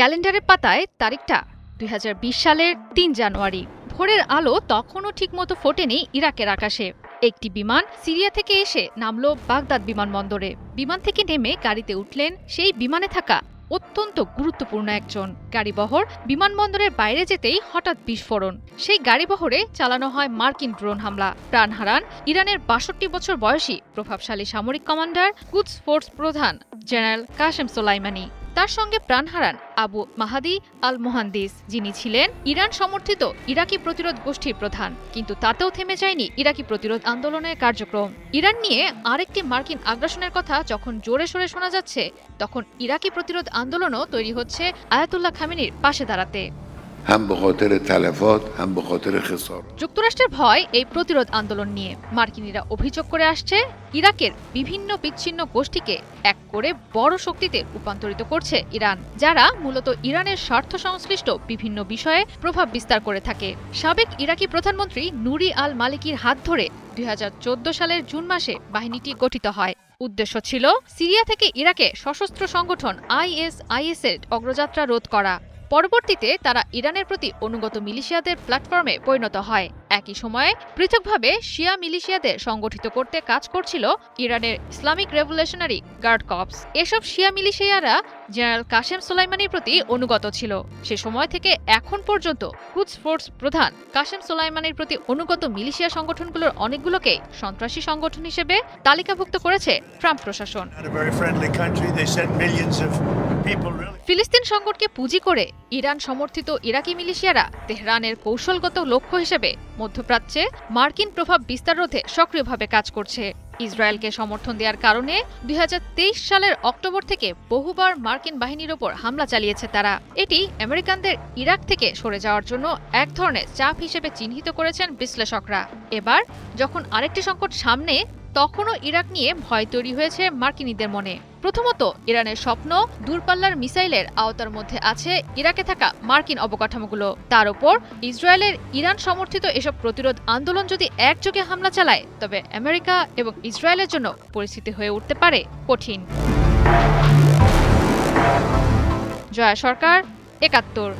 ক্যালেন্ডারের পাতায় তারিখটা ২০২০ সালের ৩ জানুয়ারি। ভোরের আলো তখনও ঠিকমতো ফোটেনি ইরাকের আকাশে। একটি বিমান সিরিয়া থেকে এসে নামল বাগদাদ বিমানবন্দরে। বিমান থেকে নেমে গাড়িতে উঠলেন সেই বিমানে থাকা অত্যন্ত গুরুত্বপূর্ণ একজন। গাড়িবহর বিমানবন্দরের বাইরে যেতেই হঠাৎ বিস্ফোরণ। সেই গাড়িবহরে চালানো হয় মার্কিন ড্রোন হামলা। প্রাণ হারান ইরানের ৬২ বছর বয়সী প্রভাবশালী সামরিক কমান্ডার কুদস ফোর্স প্রধান জেনারেল কাশেম সোলাইমানি। তার সঙ্গে প্রাণ হারান আবু মাহাদি আল মোহান্দিস, যিনি ছিলেন ইরান সমর্থিত ইরাকি প্রতিরোধ গোষ্ঠীর প্রধান। কিন্তু তাতেও থেমে যায়নি ইরাকি প্রতিরোধ আন্দোলনের কার্যক্রম। ইরান নিয়ে আরেকটি মার্কিন আগ্রাসনের কথা যখন জোরে সোরে শোনা যাচ্ছে, তখন ইরাকি প্রতিরোধ আন্দোলনও তৈরি হচ্ছে আয়াতুল্লাহ খামেনির পাশে দাঁড়াতে। যুক্তরাষ্ট্রের ভয় এই প্রতিরোধ আন্দোলন নিয়ে। মার্কিনীরা অভিযোগ করে আসছে, ইরাকের বিভিন্ন বিচ্ছিন্ন গোষ্ঠীকে এক করে বড় শক্তিতে রূপান্তরিত করছে ইরান, যারা মূলত ইরানের স্বার্থ সংশ্লিষ্ট বিভিন্ন বিষয়ে প্রভাব বিস্তার করে থাকে। সাবেক ইরাকি প্রধানমন্ত্রী নুরি আল মালিকির হাত ধরে ২০১৪ সালের জুন মাসে বাহিনীটি গঠিত হয়। উদ্দেশ্য ছিল সিরিয়া থেকে ইরাকে সশস্ত্র সংগঠন আইএসআইএস এর অগ্রযাত্রা রোধ করা। পরবর্তীতে তারা ইরানের প্রতি অনুগত মিলিশিয়াদের প্ল্যাটফর্মে পরিণত হয়। একই সময়ে পৃথকভাবে শিয়া মিলিশিয়াদের সংগঠিত করতে কাজ করছিল ইরানের ইসলামিক রেভলিউশনারি গার্ড কর্পস। এসব শিয়া মিলিশিয়ারা জেনারেল কাশেম সোলাইমানির প্রতি অনুগত ছিল। সে সময় থেকে এখন পর্যন্ত কুদস ফোর্স প্রধান কাশেম সোলাইমানির প্রতি অনুগত মিলিশিয়া সংগঠনগুলোর অনেকগুলোকে সন্ত্রাসী সংগঠন হিসেবে তালিকাভুক্ত করেছে ট্রাম্প প্রশাসন। ফিলিস্তিন সংকটকে পুঁজি করে ইরান সমর্থিত ইরাকি মিলিশিয়ারা তেহরানের কৌশলগত লক্ষ্য হিসেবে মধ্যপ্রাচ্যে মার্কিন প্রভাব বিস্তার রোধে সক্রিয়ভাবে কাজ করছে। ইসরায়েলকে সমর্থন দেওয়ার কারণে ২০২৩ সালের অক্টোবর থেকে বহুবার মার্কিন বাহিনীর ওপর হামলা চালিয়েছে তারা। এটি আমেরিকানদের ইরাক থেকে সরে যাওয়ার জন্য এক ধরনের চাপ হিসেবে চিহ্নিত করেছেন বিশ্লেষকরা। এবার যখন আরেকটি সংকট সামনে, তখনও ইরাক নিয়ে ভয় তৈরি হয়েছে মার্কিনীদের মনে। প্রথমত, ইরানের স্বপ্ন দূরপাল্লার মিসাইলের আওতার মধ্যে আছে ইরাকে থাকা মার্কিন অবকাঠামোগুলো। তার উপর ইসরায়েলের ইরান সমর্থিত এসব প্রতিরোধ আন্দোলন যদি একযোগে হামলা চালায়, তবে আমেরিকা এবং ইসরায়েলের জন্য পরিস্থিতি হয়ে উঠতে পারে কঠিন। জয়া সরকার, ৭১।